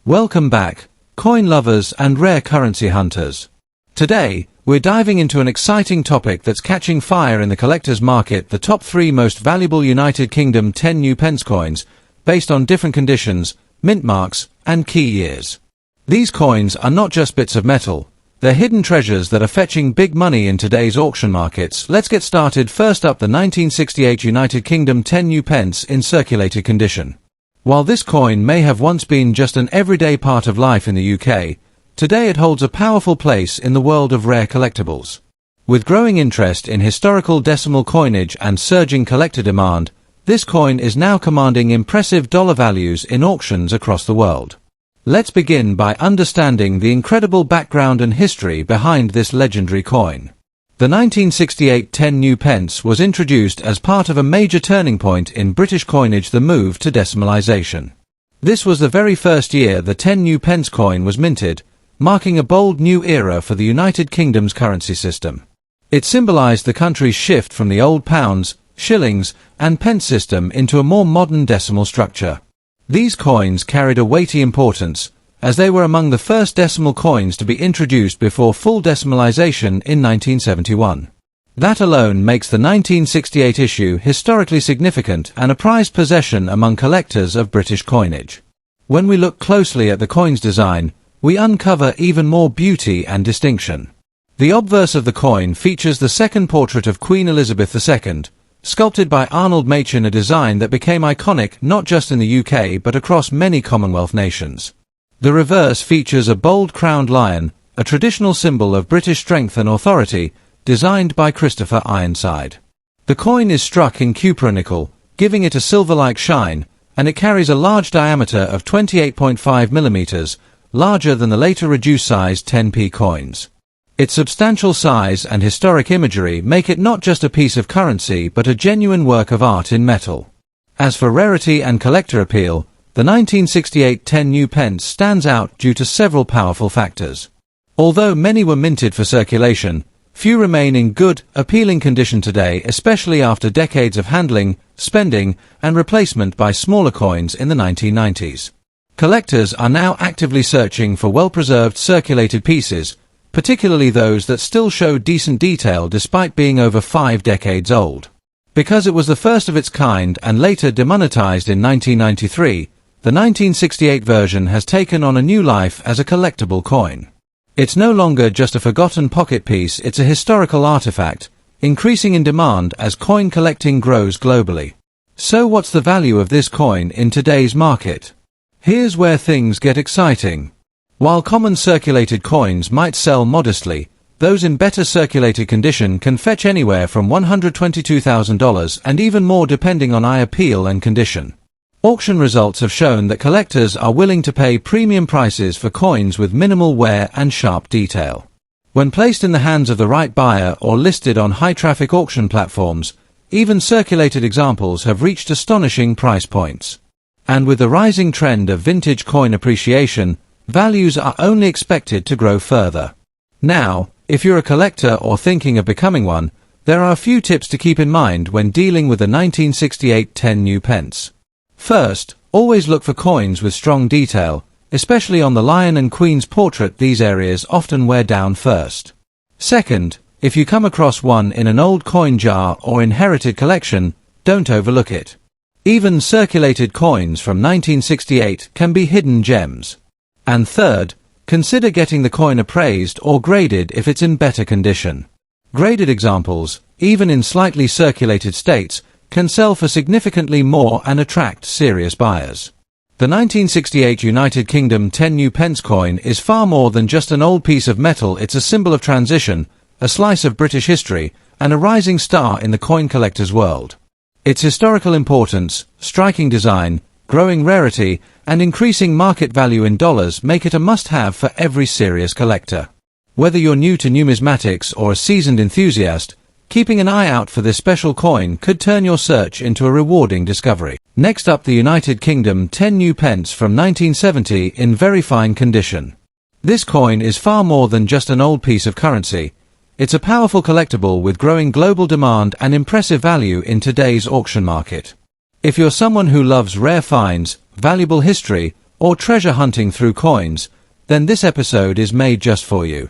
Welcome back, coin lovers and rare currency hunters. Today, we're diving into an exciting topic that's catching fire in the collector's market: the top 3 most valuable United Kingdom 10 new pence coins, based on different conditions, mint marks, and key years. These coins are not just bits of metal, they're hidden treasures that are fetching big money in today's auction markets. Let's get started. First up, the 1968 United Kingdom 10 new pence in circulated condition. While this coin may have once been just an everyday part of life in the UK, today it holds a powerful place in the world of rare collectibles. With growing interest in historical decimal coinage and surging collector demand, this coin is now commanding impressive dollar values in auctions across the world. Let's begin by understanding the incredible background and history behind this legendary coin. The 1968 10 new pence was introduced as part of a major turning point in British coinage: the move to decimalisation. This was the very first year the 10 new pence coin was minted, marking a bold new era for the United Kingdom's currency system. It symbolised the country's shift from the old pounds, shillings, and pence system into a more modern decimal structure. These coins carried a weighty importance, as they were among the first decimal coins to be introduced before full decimalisation in 1971. That alone makes the 1968 issue historically significant and a prized possession among collectors of British coinage. When we look closely at the coin's design, we uncover even more beauty and distinction. The obverse of the coin features the second portrait of Queen Elizabeth II, sculpted by Arnold Machin, a design that became iconic not just in the UK but across many Commonwealth nations. The reverse features a bold crowned lion, a traditional symbol of British strength and authority, designed by Christopher Ironside. The coin is struck in cupronickel, giving it a silver-like shine, and it carries a large diameter of 28.5 millimeters, larger than the later reduced-size 10p coins. Its substantial size and historic imagery make it not just a piece of currency but a genuine work of art in metal. As for rarity and collector appeal, the 1968 10 new pence stands out due to several powerful factors. Although many were minted for circulation, few remain in good, appealing condition today, especially after decades of handling, spending, and replacement by smaller coins in the 1990s. Collectors are now actively searching for well-preserved circulated pieces, particularly those that still show decent detail despite being over 5 decades old. Because it was the first of its kind and later demonetized in 1993, the 1968 version has taken on a new life as a collectible coin. It's no longer just a forgotten pocket piece, it's a historical artifact, increasing in demand as coin collecting grows globally. So what's the value of this coin in today's market? Here's where things get exciting. While common circulated coins might sell modestly, those in better circulated condition can fetch anywhere from $122,000 and even more depending on eye appeal and condition. Auction results have shown that collectors are willing to pay premium prices for coins with minimal wear and sharp detail. When placed in the hands of the right buyer or listed on high-traffic auction platforms, even circulated examples have reached astonishing price points. And with the rising trend of vintage coin appreciation, values are only expected to grow further. Now, if you're a collector or thinking of becoming one, there are a few tips to keep in mind when dealing with the 1968 10 new pence. First, always look for coins with strong detail, especially on the lion and queen's portrait. These areas often wear down first. Second, if you come across one in an old coin jar or inherited collection, don't overlook it. Even circulated coins from 1968 can be hidden gems. And third, consider getting the coin appraised or graded if it's in better condition. Graded examples, even in slightly circulated states, can sell for significantly more and attract serious buyers. The 1968 United Kingdom 10 new pence coin is far more than just an old piece of metal. It's a symbol of transition, a slice of British history, and a rising star in the coin collector's world. Its historical importance, striking design, growing rarity, and increasing market value in dollars make it a must-have for every serious collector. Whether you're new to numismatics or a seasoned enthusiast, keeping an eye out for this special coin could turn your search into a rewarding discovery. Next up, the United Kingdom 10 new pence from 1970 in very fine condition. This coin is far more than just an old piece of currency. It's a powerful collectible with growing global demand and impressive value in today's auction market. If you're someone who loves rare finds, valuable history, or treasure hunting through coins, then this episode is made just for you.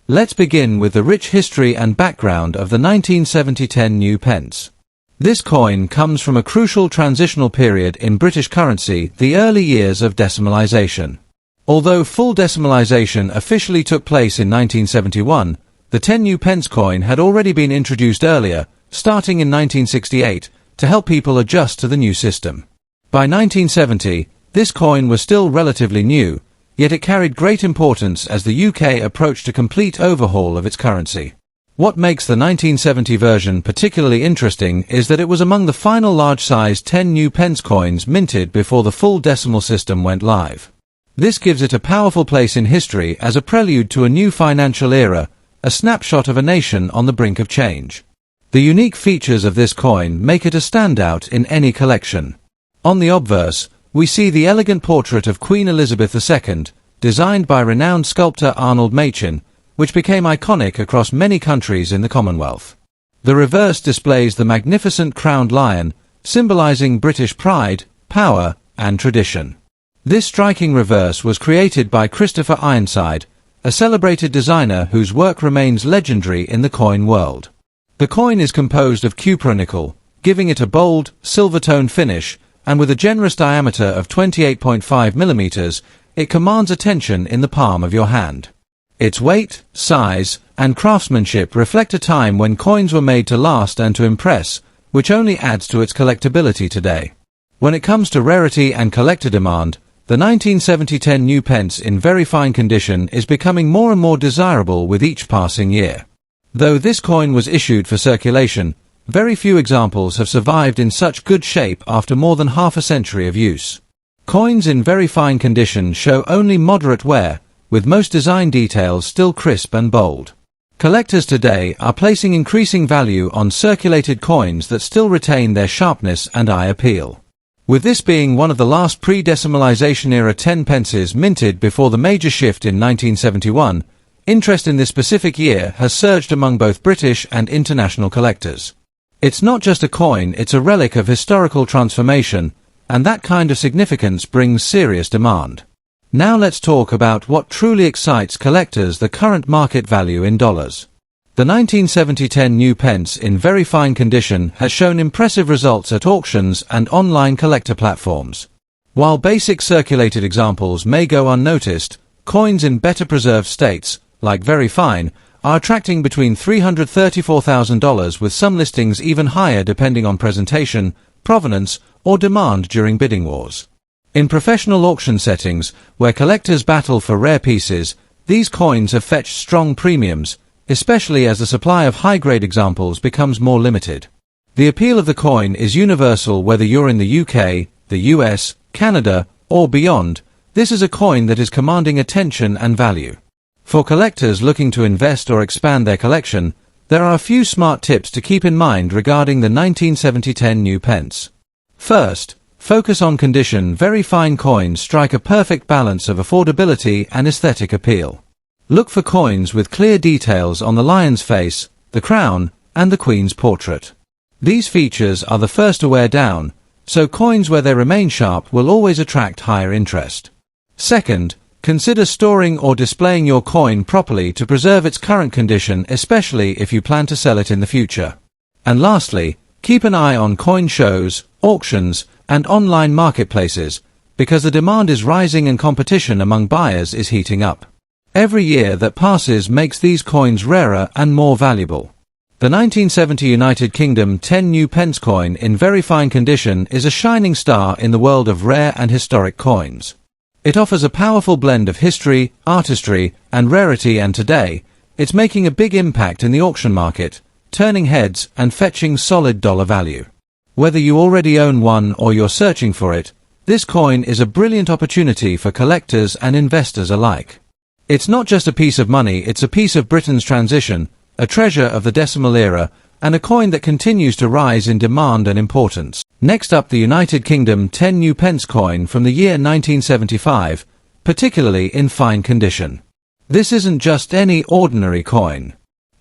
Let's begin with the rich history and background of the 1970 10 new pence. This coin comes from a crucial transitional period in British currency, the early years of decimalisation. Although full decimalisation officially took place in 1971, the 10 new pence coin had already been introduced earlier, starting in 1968, to help people adjust to the new system. By 1970, this coin was still relatively new, yet it carried great importance as the UK approached a complete overhaul of its currency. What makes the 1970 version particularly interesting is that it was among the final large-sized 10 new pence coins minted before the full decimal system went live. This gives it a powerful place in history as a prelude to a new financial era, a snapshot of a nation on the brink of change. The unique features of this coin make it a standout in any collection. On the obverse, we see the elegant portrait of Queen Elizabeth II, designed by renowned sculptor Arnold Machin, which became iconic across many countries in the Commonwealth. The reverse displays the magnificent crowned lion, symbolizing British pride, power, and tradition. This striking reverse was created by Christopher Ironside, a celebrated designer whose work remains legendary in the coin world. The coin is composed of cupronickel, giving it a bold, silver-tone finish, and with a generous diameter of 28.5 mm, it commands attention in the palm of your hand. Its weight, size, and craftsmanship reflect a time when coins were made to last and to impress, which only adds to its collectability today. When it comes to rarity and collector demand, the 1970 10 new pence in very fine condition is becoming more and more desirable with each passing year. Though this coin was issued for circulation, very few examples have survived in such good shape after more than half a century of use. Coins in very fine condition show only moderate wear, with most design details still crisp and bold. Collectors today are placing increasing value on circulated coins that still retain their sharpness and eye appeal. With this being one of the last pre-decimalisation era 10 pences minted before the major shift in 1971, interest in this specific year has surged among both British and international collectors. It's not just a coin, it's a relic of historical transformation, and that kind of significance brings serious demand. Now let's talk about what truly excites collectors: the current market value in dollars. The 1970 10 new pence in very fine condition has shown impressive results at auctions and online collector platforms. While basic circulated examples may go unnoticed, coins in better preserved states, like very fine, are attracting between $334,000, with some listings even higher depending on presentation, provenance, or demand during bidding wars. In professional auction settings, where collectors battle for rare pieces, these coins have fetched strong premiums, especially as the supply of high-grade examples becomes more limited. The appeal of the coin is universal whether you're in the UK, the US, Canada, or beyond. This is a coin that is commanding attention and value. For collectors looking to invest or expand their collection, there are a few smart tips to keep in mind regarding the 1970 10 new pence. First, focus on condition. Very fine coins strike a perfect balance of affordability and aesthetic appeal. Look for coins with clear details on the lion's face, the crown, and the queen's portrait. These features are the first to wear down, so coins where they remain sharp will always attract higher interest. Second, consider storing or displaying your coin properly to preserve its current condition, especially if you plan to sell it in the future. And lastly, keep an eye on coin shows, auctions, and online marketplaces, because the demand is rising and competition among buyers is heating up. Every year that passes makes these coins rarer and more valuable. The 1970 United Kingdom 10 new pence coin in very fine condition is a shining star in the world of rare and historic coins. It offers a powerful blend of history, artistry, and rarity, and today, it's making a big impact in the auction market, turning heads and fetching solid dollar value. Whether you already own one or you're searching for it, this coin is a brilliant opportunity for collectors and investors alike. It's not just a piece of money, it's a piece of Britain's transition, a treasure of the decimal era, and a coin that continues to rise in demand and importance. Next up, the United Kingdom 10 new pence coin from the year 1975, particularly in fine condition. This isn't just any ordinary coin.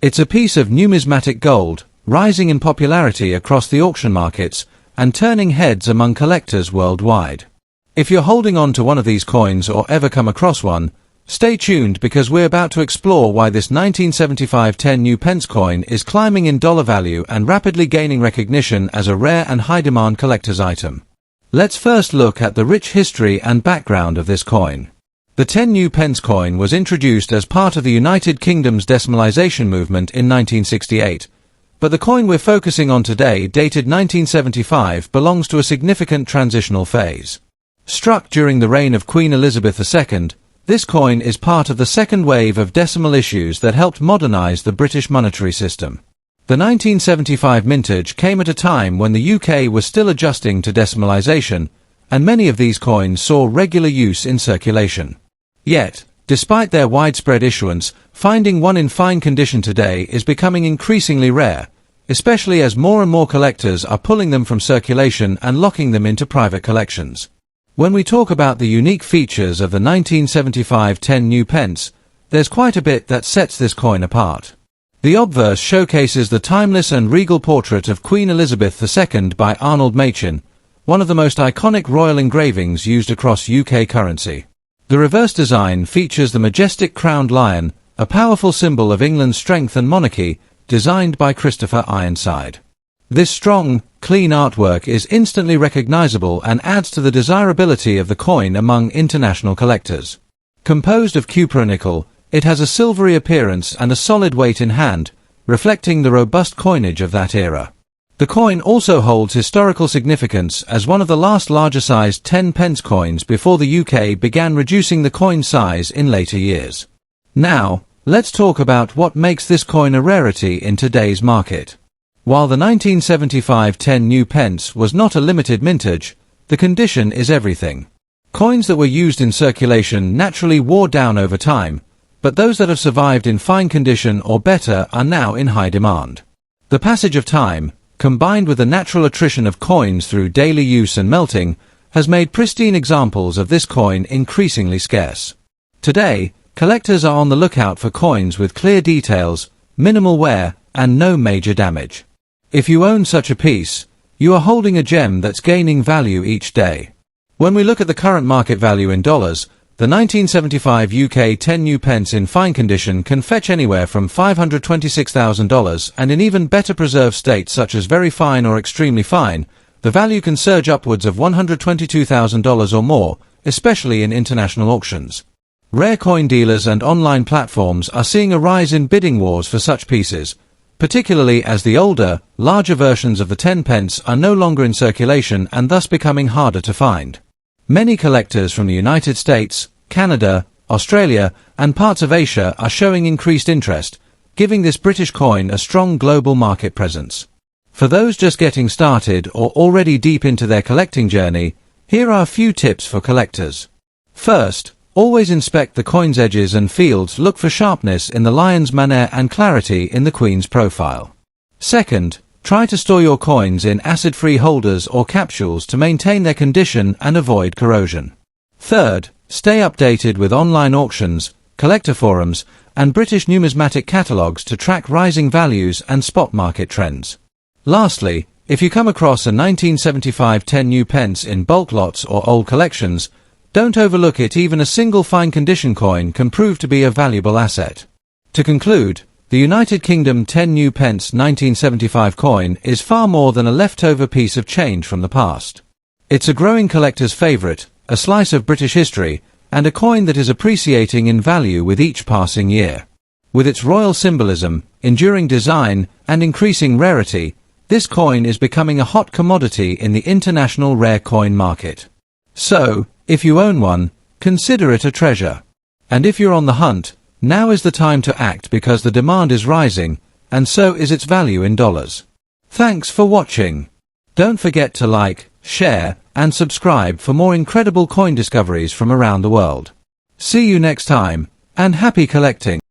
It's a piece of numismatic gold, rising in popularity across the auction markets and turning heads among collectors worldwide. If you're holding on to one of these coins or ever come across one, stay tuned because we're about to explore why this 1975 10 new pence coin is climbing in dollar value and rapidly gaining recognition as a rare and high-demand collector's item. Let's first look at the rich history and background of this coin. The 10 new pence coin was introduced as part of the United Kingdom's decimalisation movement in 1968, but the coin we're focusing on today, dated 1975, belongs to a significant transitional phase. Struck during the reign of Queen Elizabeth II, this coin is part of the second wave of decimal issues that helped modernise the British monetary system. The 1975 mintage came at a time when the UK was still adjusting to decimalisation, and many of these coins saw regular use in circulation. Yet, despite their widespread issuance, finding one in fine condition today is becoming increasingly rare, especially as more and more collectors are pulling them from circulation and locking them into private collections. When we talk about the unique features of the 1975 10 new pence, there's quite a bit that sets this coin apart. The obverse showcases the timeless and regal portrait of Queen Elizabeth II by Arnold Machin, one of the most iconic royal engravings used across UK currency. The reverse design features the majestic crowned lion, a powerful symbol of England's strength and monarchy, designed by Christopher Ironside. This strong, clean artwork is instantly recognizable and adds to the desirability of the coin among international collectors. Composed of cupronickel, it has a silvery appearance and a solid weight in hand, reflecting the robust coinage of that era. The coin also holds historical significance as one of the last larger-sized 10 pence coins before the UK began reducing the coin size in later years. Now, let's talk about what makes this coin a rarity in today's market. While the 1975 10 new pence was not a limited mintage, the condition is everything. Coins that were used in circulation naturally wore down over time, but those that have survived in fine condition or better are now in high demand. The passage of time, combined with the natural attrition of coins through daily use and melting, has made pristine examples of this coin increasingly scarce. Today, collectors are on the lookout for coins with clear details, minimal wear, and no major damage. If you own such a piece, you are holding a gem that's gaining value each day. When we look at the current market value in dollars, the 1975 UK 10 new pence in fine condition can fetch anywhere from $526,000, and in even better preserved states such as very fine or extremely fine, the value can surge upwards of $122,000 or more, especially in international auctions. Rare coin dealers and online platforms are seeing a rise in bidding wars for such pieces, particularly as the older, larger versions of the 10 pence are no longer in circulation and thus becoming harder to find. Many collectors from the United States, Canada, Australia, and parts of Asia are showing increased interest, giving this British coin a strong global market presence. For those just getting started or already deep into their collecting journey, here are a few tips for collectors. First, always inspect the coin's edges and fields. Look for sharpness in the lion's manner and clarity in the queen's profile. Second, try to store your coins in acid-free holders or capsules to maintain their condition and avoid corrosion. Third, stay updated with online auctions, collector forums, and British numismatic catalogues to track rising values and spot market trends. Lastly, if you come across a 1975 10 new pence in bulk lots or old collections, don't overlook it. Even a single fine condition coin can prove to be a valuable asset. To conclude, the United Kingdom 10 new pence 1975 coin is far more than a leftover piece of change from the past. It's a growing collector's favourite, a slice of British history, and a coin that is appreciating in value with each passing year. With its royal symbolism, enduring design, and increasing rarity, this coin is becoming a hot commodity in the international rare coin market. So, if you own one, consider it a treasure. And if you're on the hunt, now is the time to act because the demand is rising, and so is its value in dollars. Thanks for watching. Don't forget to like, share, and subscribe for more incredible coin discoveries from around the world. See you next time, and happy collecting!